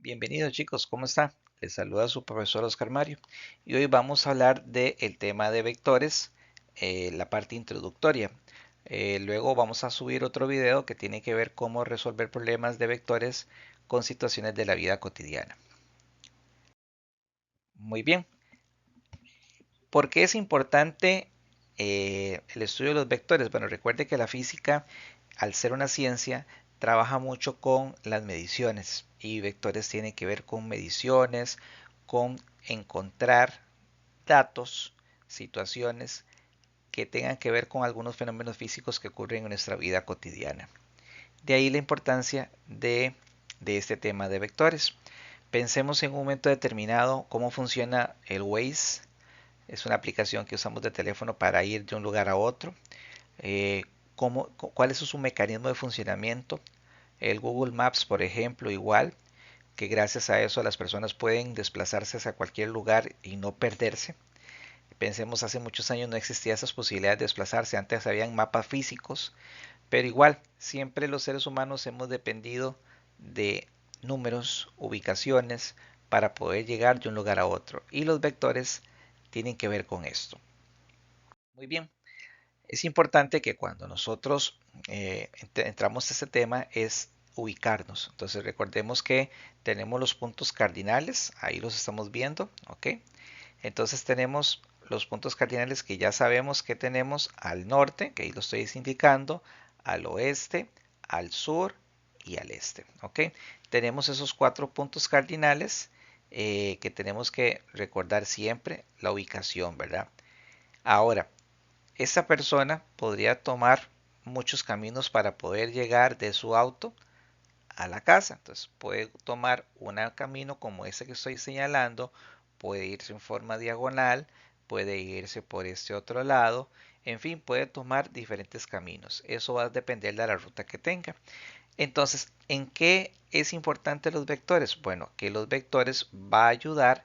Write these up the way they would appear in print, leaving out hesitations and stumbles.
Bienvenidos chicos, ¿cómo está? Les saluda su profesor Oscar Mario y hoy vamos a hablar del tema de vectores, la parte introductoria. Luego vamos a subir otro video que tiene que ver cómo resolver problemas de vectores con situaciones de la vida cotidiana. Muy bien, ¿por qué es importante el estudio de los vectores? Bueno, recuerde que la física, al ser una ciencia, trabaja mucho con las mediciones y vectores tienen que ver con mediciones, con encontrar datos, situaciones que tengan que ver con algunos fenómenos físicos que ocurren en nuestra vida cotidiana. De ahí la importancia de este tema de vectores. Pensemos en un momento determinado cómo funciona el Waze. Es una aplicación que usamos de teléfono para ir de un lugar a otro. ¿Cuál es su mecanismo de funcionamiento? El Google Maps, por ejemplo, igual, que gracias a eso las personas pueden desplazarse hacia cualquier lugar y no perderse. Pensemos, hace muchos años no existía esas posibilidades de desplazarse, antes habían mapas físicos, pero igual, siempre los seres humanos hemos dependido de números, ubicaciones, para poder llegar de un lugar a otro. Y los vectores tienen que ver con esto. Muy bien, es importante que cuando nosotros entramos a este tema es ubicarnos. Entonces recordemos que tenemos los puntos cardinales, ahí los estamos viendo, ¿ok? Entonces tenemos los puntos cardinales que ya sabemos que tenemos al norte, que ahí lo estoy indicando, al oeste, al sur y al este, ¿ok? Tenemos esos cuatro puntos cardinales que tenemos que recordar siempre la ubicación, ¿verdad? Ahora, esta persona podría tomar muchos caminos para poder llegar de su auto a la casa. Entonces puede tomar un camino como ese que estoy señalando, puede irse en forma diagonal, puede irse por este otro lado, en fin, puede tomar diferentes caminos. Eso va a depender de la ruta que tenga. Entonces, ¿en qué es importante los vectores? Bueno, que los vectores va a ayudar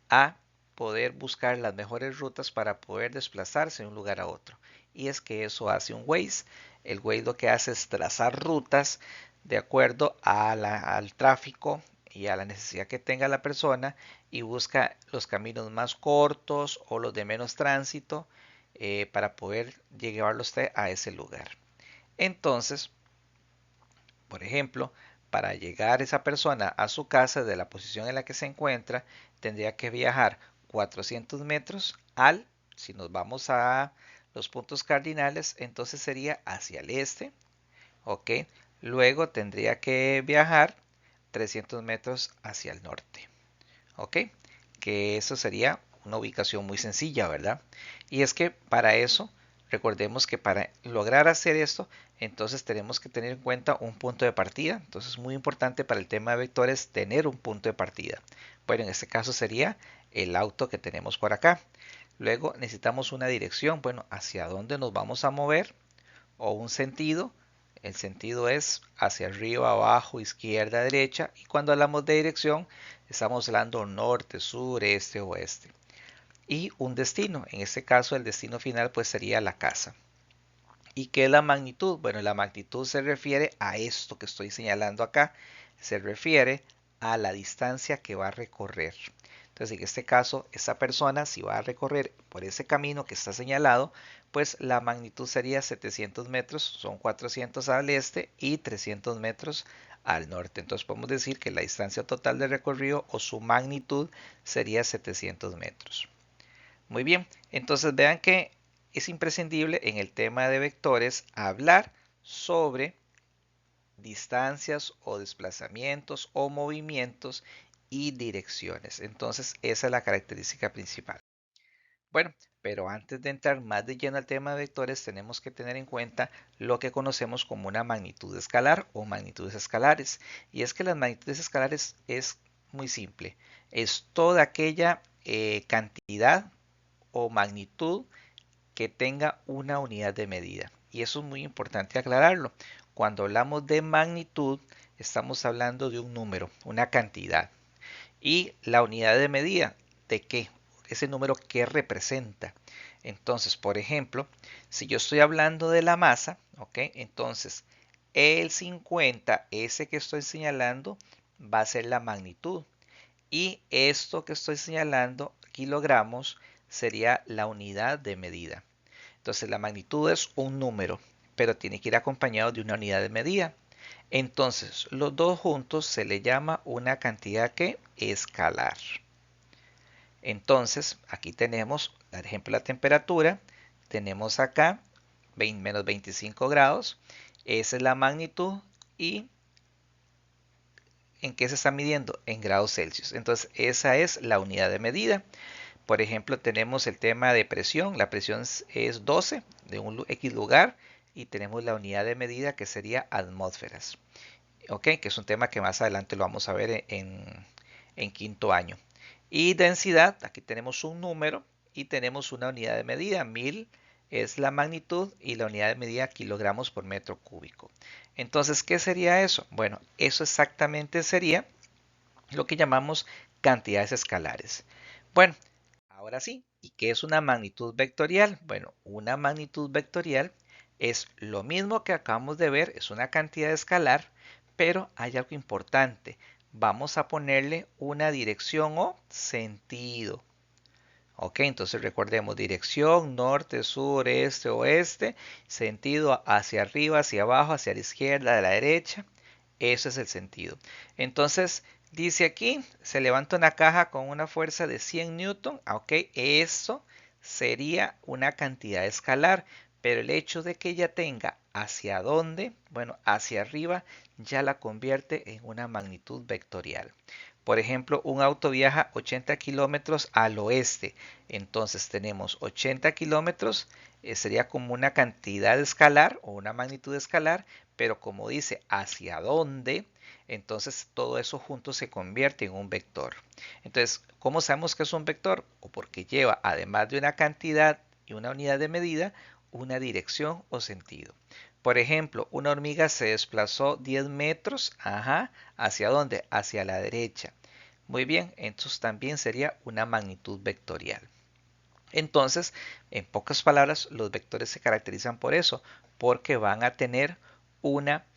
a poder buscar las mejores rutas para poder desplazarse de un lugar a otro. Y es que eso hace un Waze. El Waze lo que hace es trazar rutas de acuerdo al tráfico y a la necesidad que tenga la persona y busca los caminos más cortos o los de menos tránsito para poder llevarlo usted a ese lugar. Entonces, por ejemplo, para llegar esa persona a su casa de la posición en la que se encuentra, tendría que viajar 400 metros si nos vamos a los puntos cardinales, entonces sería hacia el este, ¿ok? Luego tendría que viajar 300 metros hacia el norte, ¿ok? Que eso sería una ubicación muy sencilla, ¿verdad? Y es que para eso, recordemos que para lograr hacer esto, entonces tenemos que tener en cuenta un punto de partida. Entonces es muy importante para el tema de vectores tener un punto de partida. Bueno, en este caso sería el auto que tenemos por acá. Luego necesitamos una dirección, bueno, hacia dónde nos vamos a mover o un sentido. El sentido es hacia arriba, abajo, izquierda, derecha. Y cuando hablamos de dirección, estamos hablando norte, sur, este, oeste. Y un destino. En este caso, el destino final pues sería la casa. ¿Y qué es la magnitud? Bueno, la magnitud se refiere a esto que estoy señalando acá. Se refiere a la distancia que va a recorrer. Entonces, en este caso, esta persona, si va a recorrer por ese camino que está señalado, pues la magnitud sería 700 metros, son 400 al este y 300 metros al norte. Entonces, podemos decir que la distancia total de recorrido o su magnitud sería 700 metros. Muy bien, entonces vean que es imprescindible en el tema de vectores hablar sobre distancias o desplazamientos o movimientos y direcciones. Entonces, esa es la característica principal. Bueno, pero antes de entrar más de lleno al tema de vectores, tenemos que tener en cuenta lo que conocemos como una magnitud escalar o magnitudes escalares. Y es que las magnitudes escalares es muy simple. Es toda aquella cantidad o magnitud que tenga una unidad de medida. Y eso es muy importante aclararlo. Cuando hablamos de magnitud, estamos hablando de un número, una cantidad. Y la unidad de medida, ¿de qué? Ese número que representa. Entonces, por ejemplo, si yo estoy hablando de la masa, ¿ok? Entonces, el 50, ese que estoy señalando, va a ser la magnitud. Y esto que estoy señalando, kilogramos, sería la unidad de medida. Entonces la magnitud es un número, pero tiene que ir acompañado de una unidad de medida. Entonces los dos juntos se le llama una cantidad que escalar. Entonces aquí tenemos, por ejemplo, la temperatura. Tenemos acá menos 25 grados. Esa es la magnitud. ¿Y en qué se está midiendo? En grados Celsius. Entonces esa es la unidad de medida. Por ejemplo, tenemos el tema de presión. La presión es 12 de un X lugar y tenemos la unidad de medida que sería atmósferas. ¿Ok? Que es un tema que más adelante lo vamos a ver en quinto año. Y densidad, aquí tenemos un número y tenemos una unidad de medida. 1000 es la magnitud y la unidad de medida kilogramos por metro cúbico. Entonces, ¿qué sería eso? Bueno, eso exactamente sería lo que llamamos cantidades escalares. Bueno, ahora sí, ¿y qué es una magnitud vectorial? Bueno, una magnitud vectorial es lo mismo que acabamos de ver, es una cantidad escalar, pero hay algo importante. Vamos a ponerle una dirección o sentido. Ok, entonces recordemos dirección, norte, sur, este, oeste, sentido hacia arriba, hacia abajo, hacia la izquierda, a la derecha. Eso es el sentido. Entonces, dice aquí, se levanta una caja con una fuerza de 100 newton. Ok, eso sería una cantidad escalar, pero el hecho de que ella tenga hacia dónde, bueno, hacia arriba, ya la convierte en una magnitud vectorial. Por ejemplo, un auto viaja 80 kilómetros al oeste. Entonces tenemos 80 kilómetros, sería como una cantidad escalar o una magnitud escalar, pero como dice hacia dónde, entonces todo eso junto se convierte en un vector. Entonces, ¿cómo sabemos que es un vector? O porque lleva, además de una cantidad y una unidad de medida, una dirección o sentido. Por ejemplo, una hormiga se desplazó 10 metros, ¿hacia dónde? Hacia la derecha. Muy bien, entonces también sería una magnitud vectorial. Entonces, en pocas palabras, los vectores se caracterizan por eso, porque van a tener una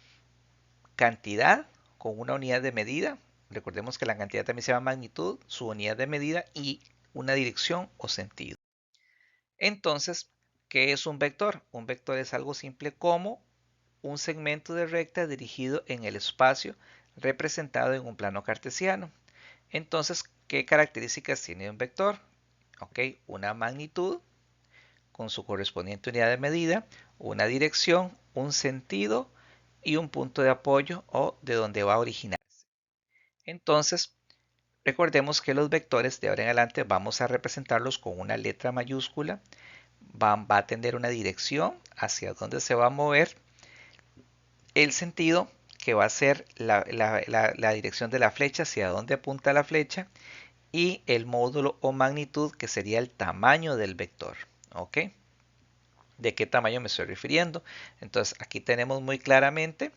cantidad con una unidad de medida. Recordemos que la cantidad también se llama magnitud, su unidad de medida y una dirección o sentido. Entonces, ¿qué es un vector? Un vector es algo simple como un segmento de recta dirigido en el espacio representado en un plano cartesiano. Entonces, ¿qué características tiene un vector? Ok, una magnitud con su correspondiente unidad de medida, una dirección, un sentido y un punto de apoyo o de donde va a originarse. Entonces, recordemos que los vectores de ahora en adelante vamos a representarlos con una letra mayúscula. Va a tener una dirección hacia donde se va a mover, el sentido que va a ser la dirección de la flecha, hacia donde apunta la flecha, y el módulo o magnitud que sería el tamaño del vector. ¿Ok? ¿De qué tamaño me estoy refiriendo? Entonces aquí tenemos muy claramente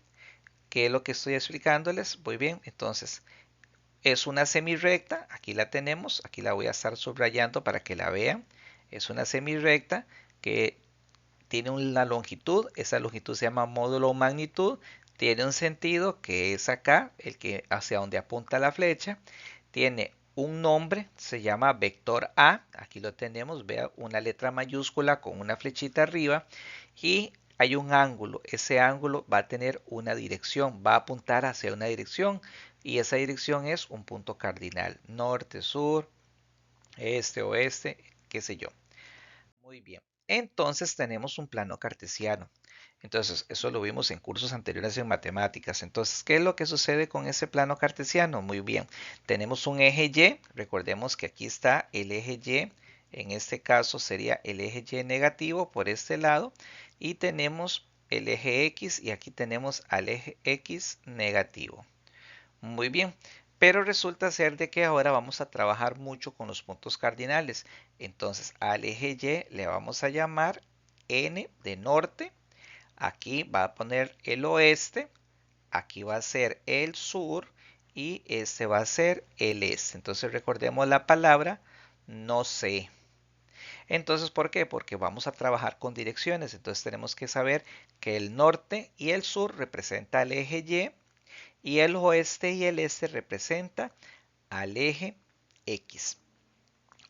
qué es lo que estoy explicándoles. Muy bien, entonces es una semirrecta, aquí la tenemos, aquí la voy a estar subrayando para que la vean. Es una semirrecta que tiene una longitud, esa longitud se llama módulo o magnitud, tiene un sentido que es acá, el que hacia donde apunta la flecha, tiene un nombre, se llama vector A, aquí lo tenemos, vea una letra mayúscula con una flechita arriba y hay un ángulo, ese ángulo va a tener una dirección, va a apuntar hacia una dirección y esa dirección es un punto cardinal, norte, sur, este, oeste, qué sé yo. Muy bien. Entonces tenemos un plano cartesiano. Entonces, eso lo vimos en cursos anteriores en matemáticas. Entonces, ¿qué es lo que sucede con ese plano cartesiano? Muy bien. Tenemos un eje Y. Recordemos que aquí está el eje Y. En este caso sería el eje Y negativo por este lado. Y tenemos el eje X y aquí tenemos al eje X negativo. Muy bien, pero resulta ser de que ahora vamos a trabajar mucho con los puntos cardinales. Entonces al eje Y le vamos a llamar N de norte. Aquí va a poner el oeste. Aquí va a ser el sur. Y este va a ser el este. Entonces recordemos la palabra no sé. Entonces, ¿por qué? Porque vamos a trabajar con direcciones. Entonces tenemos que saber que el norte y el sur representan el eje Y y el oeste y el este representa al eje X.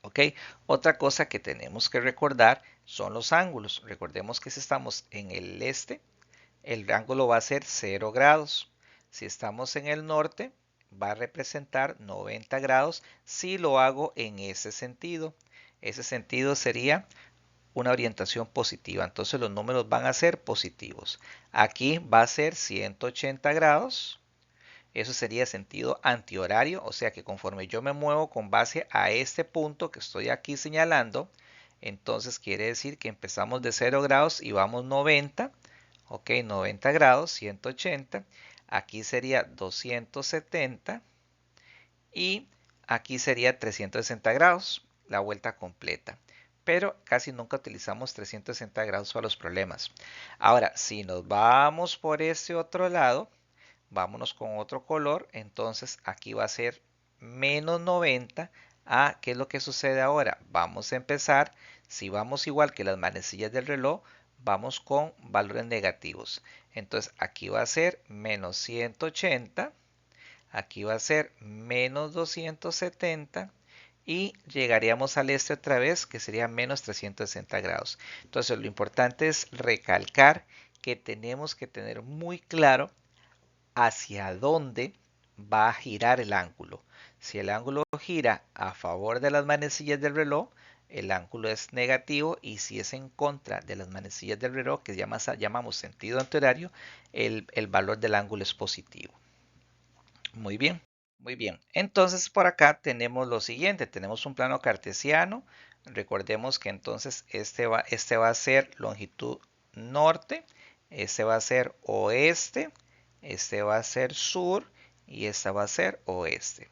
¿Ok? Otra cosa que tenemos que recordar son los ángulos. Recordemos que si estamos en el este, el ángulo va a ser 0 grados. Si estamos en el norte, va a representar 90 grados si lo hago en ese sentido. Ese sentido sería una orientación positiva. Entonces los números van a ser positivos. Aquí va a ser 180 grados. Eso sería sentido antihorario, o sea que conforme yo me muevo con base a este punto que estoy aquí señalando, entonces quiere decir que empezamos de 0 grados y vamos 90, ok, 90 grados, 180, aquí sería 270 y aquí sería 360 grados, la vuelta completa. Pero casi nunca utilizamos 360 grados para los problemas. Ahora, si nos vamos por ese otro lado, vámonos con otro color, entonces aquí va a ser menos 90. ¿Qué es lo que sucede ahora? Vamos a empezar, si vamos igual que las manecillas del reloj, vamos con valores negativos. Entonces aquí va a ser menos 180, aquí va a ser menos 270 y llegaríamos al este otra vez que sería menos 360 grados. Entonces lo importante es recalcar que tenemos que tener muy claro hacia dónde va a girar el ángulo. Si el ángulo gira a favor de las manecillas del reloj, el ángulo es negativo, y si es en contra de las manecillas del reloj, que llamamos sentido antihorario, el valor del ángulo es positivo. Muy bien, muy bien. Entonces por acá tenemos lo siguiente, tenemos un plano cartesiano. Recordemos que entonces este va a ser longitud norte, este va a ser oeste, este va a ser sur y esta va a ser oeste.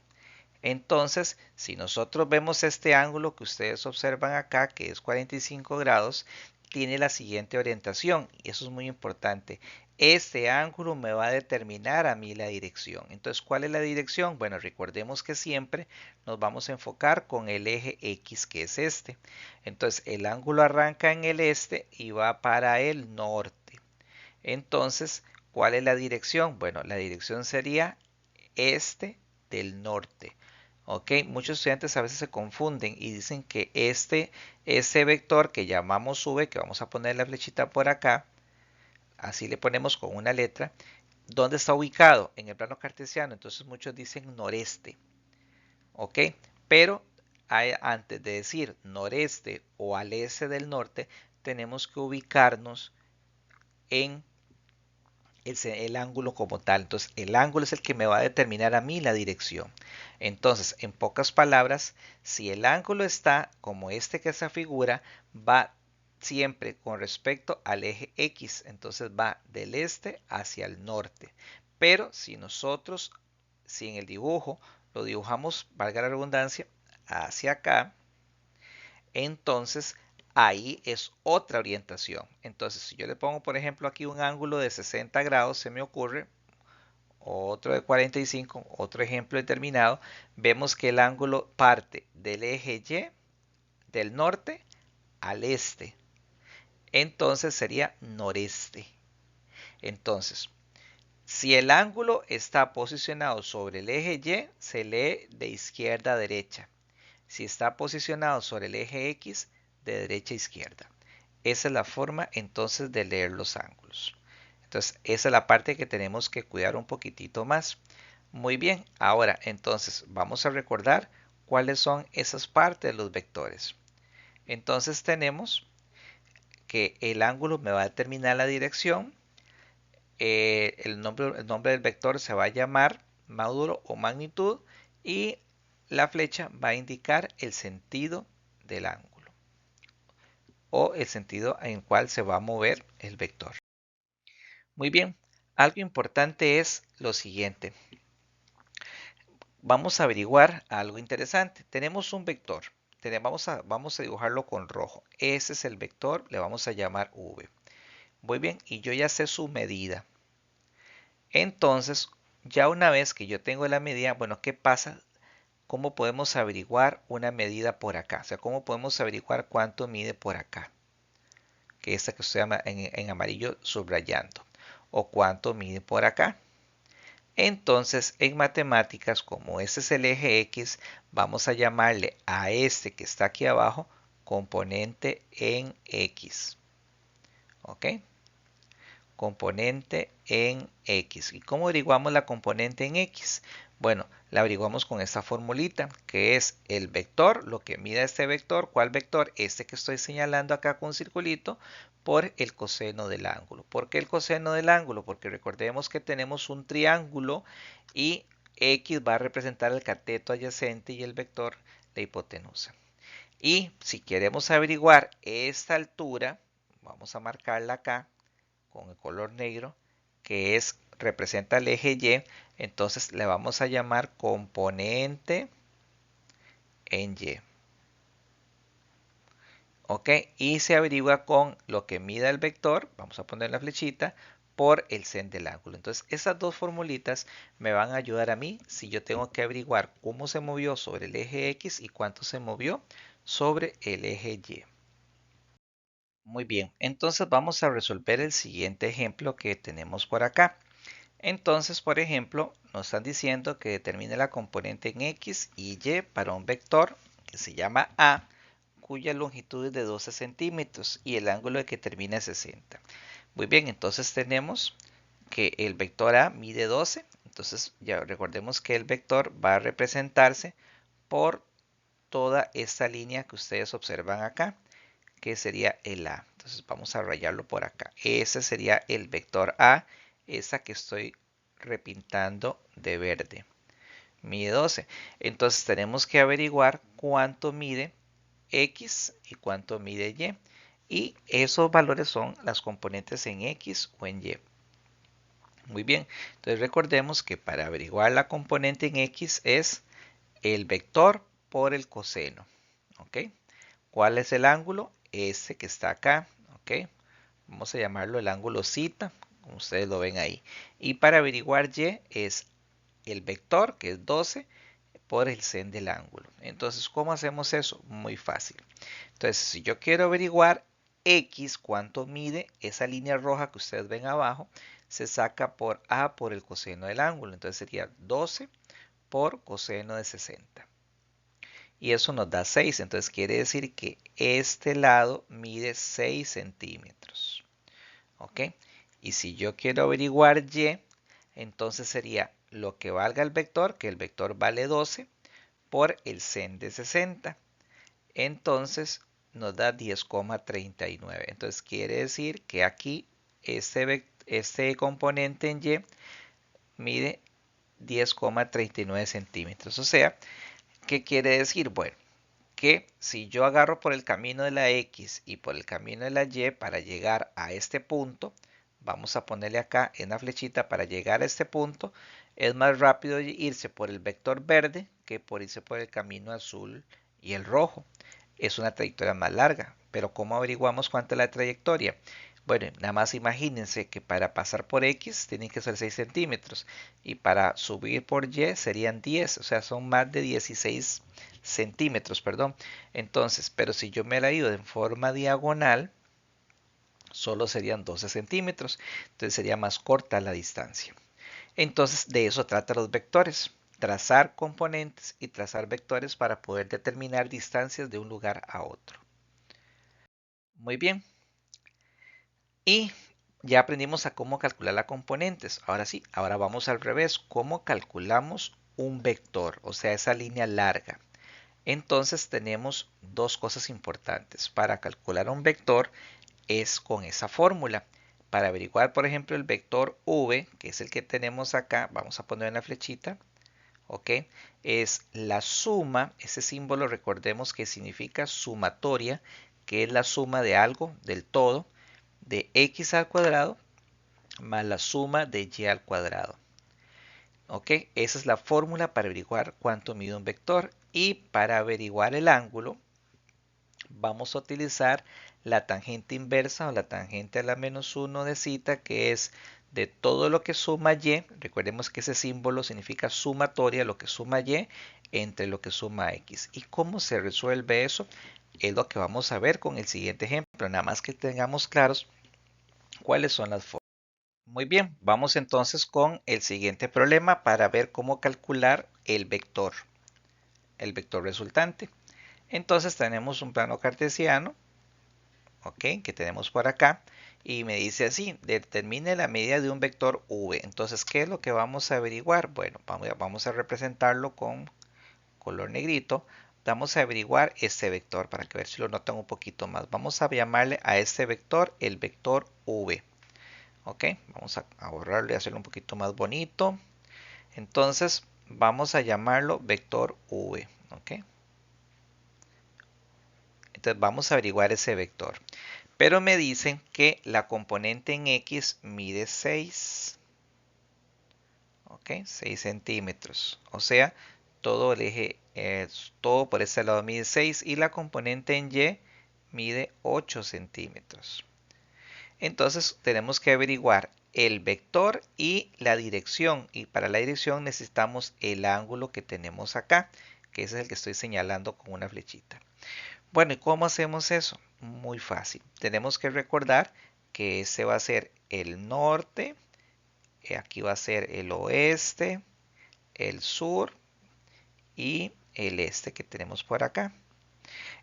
Entonces, si nosotros vemos este ángulo que ustedes observan acá, que es 45 grados, tiene la siguiente orientación, y eso es muy importante. Este ángulo me va a determinar a mí la dirección. Entonces, ¿cuál es la dirección? Bueno, recordemos que siempre nos vamos a enfocar con el eje X, que es este. Entonces, el ángulo arranca en el este y va para el norte. Entonces, ¿cuál es la dirección? Bueno, la dirección sería este del norte. Ok, muchos estudiantes a veces se confunden y dicen que este vector que llamamos V, que vamos a poner la flechita por acá, así le ponemos con una letra, ¿dónde está ubicado? En el plano cartesiano. Entonces muchos dicen noreste. Ok, pero antes de decir noreste o al este del norte, tenemos que ubicarnos en el ángulo como tal. Entonces, el ángulo es el que me va a determinar a mí la dirección. Entonces, en pocas palabras, si el ángulo está como este que esa figura, va siempre con respecto al eje X. Entonces, va del este hacia el norte. Pero si en el dibujo lo dibujamos, valga la redundancia, hacia acá, entonces ahí es otra orientación. Entonces, si yo le pongo, por ejemplo, aquí un ángulo de 60 grados, se me ocurre, otro de 45, otro ejemplo determinado, vemos que el ángulo parte del eje Y, del norte al este. Entonces sería noreste. Entonces, si el ángulo está posicionado sobre el eje Y, se lee de izquierda a derecha. Si está posicionado sobre el eje X, de derecha a izquierda. Esa es la forma entonces de leer los ángulos. Entonces, esa es la parte que tenemos que cuidar un poquitito más. Muy bien, ahora entonces vamos a recordar cuáles son esas partes de los vectores. Entonces tenemos que el ángulo me va a determinar la dirección. El nombre del vector se va a llamar módulo o magnitud, y la flecha va a indicar el sentido del ángulo o el sentido en cual se va a mover el vector. Muy bien, algo importante es lo siguiente. Vamos a averiguar algo interesante. Tenemos un vector. Vamos a dibujarlo con rojo. Ese es el vector, le vamos a llamar V. Muy bien, y yo ya sé su medida. Entonces, ya una vez que yo tengo la medida, bueno, ¿qué pasa? ¿Cómo podemos averiguar una medida por acá? O sea, ¿cómo podemos averiguar cuánto mide por acá? Que esta que se llama en amarillo subrayando. ¿O cuánto mide por acá? Entonces, en matemáticas, como este es el eje X, vamos a llamarle a este que está aquí abajo componente en X. ¿Ok? Componente en X. ¿Y cómo averiguamos la componente en X? Bueno, la averiguamos con esta formulita, que es el vector, lo que mide este vector. ¿Cuál vector? Este que estoy señalando acá con un circulito, por el coseno del ángulo. ¿Por qué el coseno del ángulo? Porque recordemos que tenemos un triángulo y X va a representar el cateto adyacente y el vector la hipotenusa. Y si queremos averiguar esta altura, vamos a marcarla acá con el color negro, que representa el eje Y, entonces le vamos a llamar componente en Y. ¿Ok? Y se averigua con lo que mida el vector, vamos a poner la flechita, por el sen del ángulo. Entonces, esas dos formulitas me van a ayudar a mí si yo tengo que averiguar cómo se movió sobre el eje X y cuánto se movió sobre el eje Y. Muy bien, entonces vamos a resolver el siguiente ejemplo que tenemos por acá. Entonces, por ejemplo, nos están diciendo que determine la componente en X y Y para un vector que se llama A, cuya longitud es de 12 centímetros y el ángulo que termina es 60. Muy bien, entonces tenemos que el vector A mide 12. Entonces, ya recordemos que el vector va a representarse por toda esta línea que ustedes observan acá, que sería el A. Entonces vamos a rayarlo por acá. Ese sería el vector A, esa que estoy repintando de verde. Mide 12. Entonces tenemos que averiguar cuánto mide X y cuánto mide Y. Y esos valores son las componentes en X o en Y. Muy bien. Entonces recordemos que para averiguar la componente en X es el vector por el coseno. ¿Ok? ¿Cuál es el ángulo? Este que está acá, ¿ok? Vamos a llamarlo el ángulo zeta, como ustedes lo ven ahí. Y para averiguar Y es el vector, que es 12, por el sen del ángulo. Entonces, ¿cómo hacemos eso? Muy fácil. Entonces, si yo quiero averiguar X, cuánto mide esa línea roja que ustedes ven abajo, se saca por A por el coseno del ángulo. Entonces sería 12 por coseno de 60. Y eso nos da 6. Entonces quiere decir que este lado mide 6 centímetros. ¿Ok? Y si yo quiero averiguar Y, entonces sería lo que valga el vector, que el vector vale 12, por el sen de 60. Entonces nos da 10,39. Entonces quiere decir que aquí este componente en Y mide 10,39 centímetros. O sea, ¿qué quiere decir? Bueno, que si yo agarro por el camino de la X y por el camino de la Y para llegar a este punto, vamos a ponerle acá en la flechita para llegar a este punto, es más rápido irse por el vector verde que por irse por el camino azul y el rojo. Es una trayectoria más larga, pero ¿cómo averiguamos cuánta es la trayectoria? Bueno, nada más imagínense que para pasar por X tienen que ser 6 centímetros y para subir por Y serían 10, o sea, son más de 16 centímetros, perdón. Entonces, pero si yo me la he ido en forma diagonal, solo serían 12 centímetros, entonces sería más corta la distancia. Entonces, de eso trata los vectores, trazar componentes y trazar vectores para poder determinar distancias de un lugar a otro. Muy bien. Y ya aprendimos a cómo calcular las componentes. Ahora sí, ahora vamos al revés. ¿Cómo calculamos un vector? O sea, esa línea larga. Entonces tenemos dos cosas importantes. Para calcular un vector es con esa fórmula. Para averiguar, por ejemplo, el vector v, que es el que tenemos acá, vamos a poner en la flechita, ¿ok? Es la suma, ese símbolo recordemos que significa sumatoria, que es la suma de algo, del todo, de x al cuadrado más la suma de y al cuadrado. ¿Ok? Esa es la fórmula para averiguar cuánto mide un vector. Y para averiguar el ángulo, vamos a utilizar la tangente inversa o la tangente a la menos 1 de zeta, que es de todo lo que suma y. Recordemos que ese símbolo significa sumatoria, lo que suma y entre lo que suma x. ¿Y cómo se resuelve eso? Es lo que vamos a ver con el siguiente ejemplo. Nada más que tengamos claros cuáles son las fórmulas. Muy bien, vamos entonces con el siguiente problema para ver cómo calcular el vector resultante. Entonces tenemos un plano cartesiano, ¿ok? Que tenemos por acá y me dice así, determine la medida de un vector v. Entonces, ¿qué es lo que vamos a averiguar? Bueno, vamos a representarlo con color negrito. Vamos a averiguar este vector para que ver si lo notan un poquito más. Vamos a llamarle a este vector el vector v. ¿Ok? Vamos a borrarlo y hacerlo un poquito más bonito. Entonces, vamos a llamarlo vector v. ¿Ok? Entonces, vamos a averiguar ese vector. Pero me dicen que la componente en X mide 6, ¿ok? 6 centímetros. O sea, todo el eje, todo por este lado mide 6 y la componente en Y mide 8 centímetros. Entonces tenemos que averiguar el vector y la dirección. Y para la dirección necesitamos el ángulo que tenemos acá, que ese es el que estoy señalando con una flechita. Bueno, ¿y cómo hacemos eso? Muy fácil. Tenemos que recordar que este va a ser el norte, aquí va a ser el oeste, el sur y el este que tenemos por acá.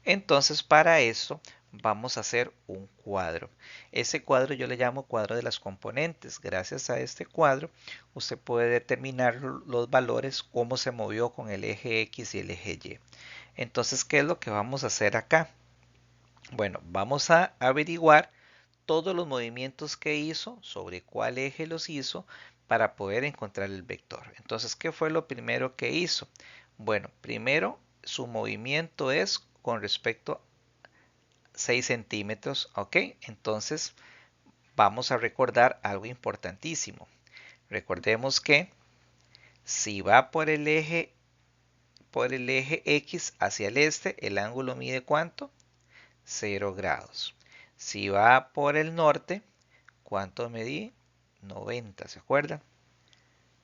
Entonces, para eso vamos a hacer un cuadro. Ese cuadro yo le llamo cuadro de las componentes. Gracias a este cuadro, usted puede determinar los valores, cómo se movió con el eje X y el eje Y. Entonces, ¿qué es lo que vamos a hacer acá? Bueno, vamos a averiguar todos los movimientos que hizo, sobre cuál eje los hizo, para poder encontrar el vector. Entonces, ¿qué fue lo primero que hizo? Bueno, primero su movimiento es con respecto a 6 centímetros, ¿ok? Entonces, vamos a recordar algo importantísimo. Recordemos que si va por el eje X hacia el este, el ángulo mide ¿cuánto? 0 grados. Si va por el norte, ¿cuánto medí? 90, ¿se acuerdan?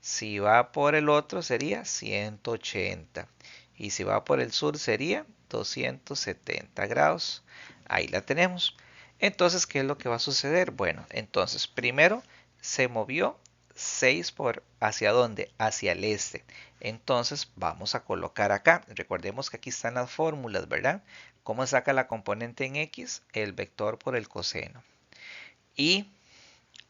Si va por el otro sería 180. Y si va por el sur sería 270 grados. Ahí la tenemos. Entonces, ¿qué es lo que va a suceder? Bueno, entonces primero se movió 6 por ¿hacia dónde? Hacia el este. Entonces vamos a colocar acá. Recordemos que aquí están las fórmulas, ¿verdad? ¿Cómo saca la componente en X? El vector por el coseno. Y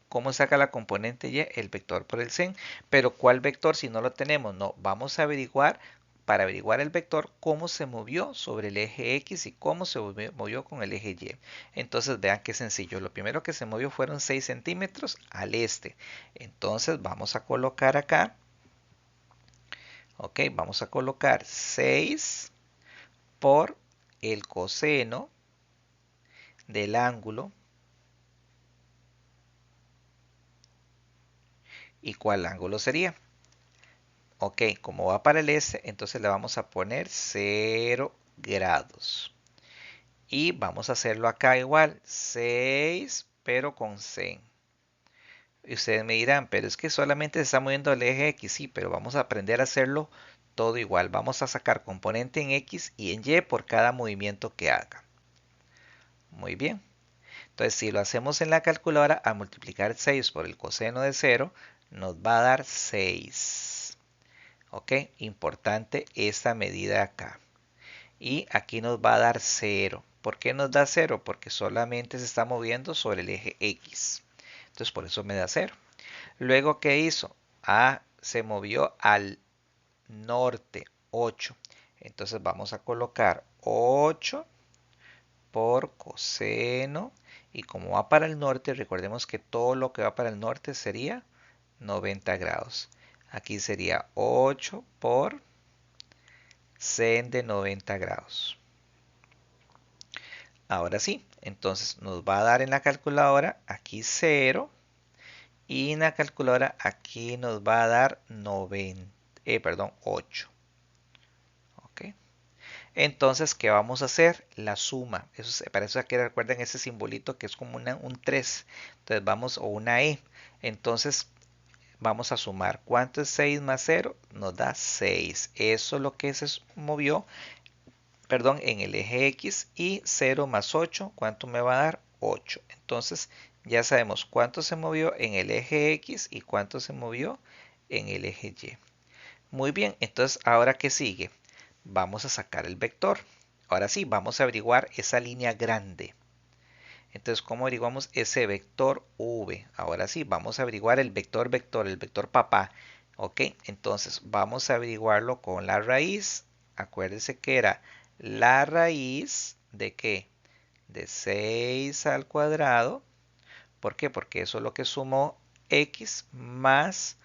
¿cómo saca la componente Y? El vector por el sen. Pero ¿cuál vector si no lo tenemos? No, vamos a averiguar, para averiguar el vector, cómo se movió sobre el eje X y cómo se movió con el eje Y. Entonces vean qué sencillo. Lo primero que se movió fueron 6 centímetros al este. Entonces vamos a colocar acá, ok, vamos a colocar 6 por el coseno del ángulo. ¿Y cuál ángulo sería? Ok, como va para el este, entonces le vamos a poner 0 grados. Y vamos a hacerlo acá igual, 6, pero con sen. Y ustedes me dirán, pero es que solamente se está moviendo el eje X. Sí, pero vamos a aprender a hacerlo todo igual. Vamos a sacar componente en X y en Y por cada movimiento que haga. Muy bien. Entonces, si lo hacemos en la calculadora, a multiplicar 6 por el coseno de 0, nos va a dar 6. Ok, importante esta medida acá. Y aquí nos va a dar 0. ¿Por qué nos da 0? Porque solamente se está moviendo sobre el eje X. Entonces por eso me da 0. Luego, ¿qué hizo? Ah, se movió al norte, 8. Entonces vamos a colocar 8 por coseno. Y como va para el norte, recordemos que todo lo que va para el norte sería 90 grados. Aquí sería 8 por sen de 90 grados. Ahora sí, entonces nos va a dar en la calculadora aquí 0 y en la calculadora aquí nos va a dar 8. ¿Ok? Entonces, ¿qué vamos a hacer? La suma. Para eso aquí recuerden ese simbolito que es como un 3. Entonces vamos, o una E. Entonces vamos a sumar. ¿Cuánto es 6 más 0? Nos da 6. Eso es lo que se movió, perdón, en el eje X. Y 0 más 8, ¿cuánto me va a dar? 8. Entonces ya sabemos cuánto se movió en el eje X y cuánto se movió en el eje Y. Muy bien, entonces ahora ¿qué sigue? Vamos a sacar el vector. Ahora sí, vamos a averiguar esa línea grande. Entonces, ¿cómo averiguamos ese vector v? Ahora sí, vamos a averiguar el vector el vector papá. Ok, entonces vamos a averiguarlo con la raíz. Acuérdense que era la raíz de ¿qué? De 6 al cuadrado. ¿Por qué? Porque eso es lo que sumó x más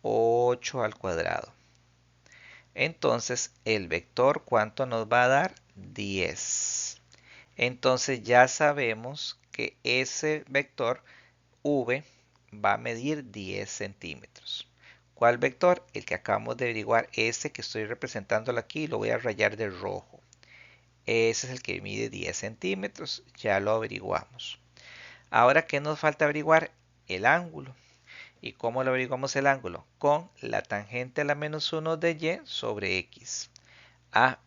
8 al cuadrado. Entonces, el vector, ¿cuánto nos va a dar? 10. Entonces ya sabemos que ese vector v va a medir 10 centímetros. ¿Cuál vector? El que acabamos de averiguar, este que estoy representándolo aquí, lo voy a rayar de rojo. Ese es el que mide 10 centímetros, ya lo averiguamos. Ahora, ¿qué nos falta averiguar? El ángulo. ¿Y cómo lo averiguamos el ángulo? Con la tangente a la menos 1 de y sobre x.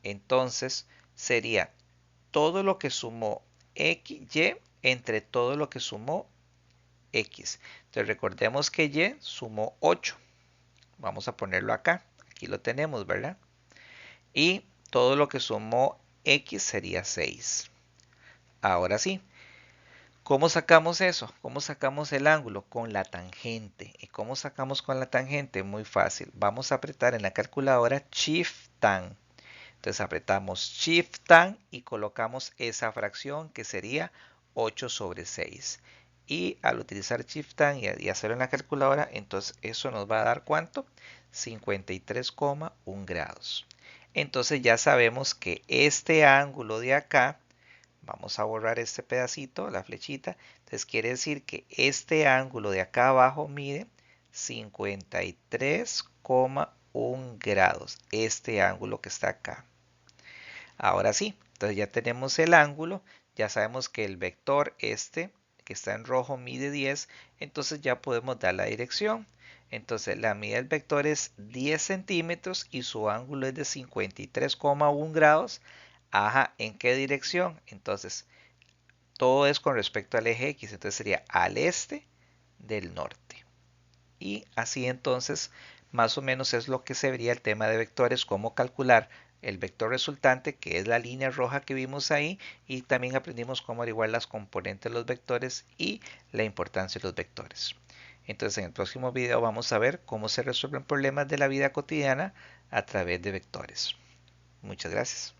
Entonces sería todo lo que sumó y entre todo lo que sumó x. Entonces recordemos que y sumó 8. Vamos a ponerlo acá. Aquí lo tenemos, ¿verdad? Y todo lo que sumó x sería 6. Ahora sí, ¿cómo sacamos eso? ¿Cómo sacamos el ángulo? Con la tangente. ¿Y cómo sacamos con la tangente? Muy fácil. Vamos a apretar en la calculadora Shift Tan. Entonces apretamos Shift Tan y colocamos esa fracción que sería 8 sobre 6. Y al utilizar Shift Tan y hacerlo en la calculadora, entonces eso nos va a dar ¿cuánto? 53,1 grados. Entonces ya sabemos que este ángulo de acá, vamos a borrar este pedacito, la flechita, entonces quiere decir que este ángulo de acá abajo mide 53,1 grados, este ángulo que está acá. Ahora sí, entonces ya tenemos el ángulo, ya sabemos que el vector este que está en rojo mide 10, entonces ya podemos dar la dirección. Entonces la medida del vector es 10 centímetros y su ángulo es de 53,1 grados. ¿En qué dirección? Entonces todo es con respecto al eje X, entonces sería al este del norte. Y así entonces más o menos es lo que se vería el tema de vectores, cómo calcular el vector resultante, que es la línea roja que vimos ahí, y también aprendimos cómo averiguar las componentes de los vectores y la importancia de los vectores. Entonces en el próximo video vamos a ver cómo se resuelven problemas de la vida cotidiana a través de vectores. Muchas gracias.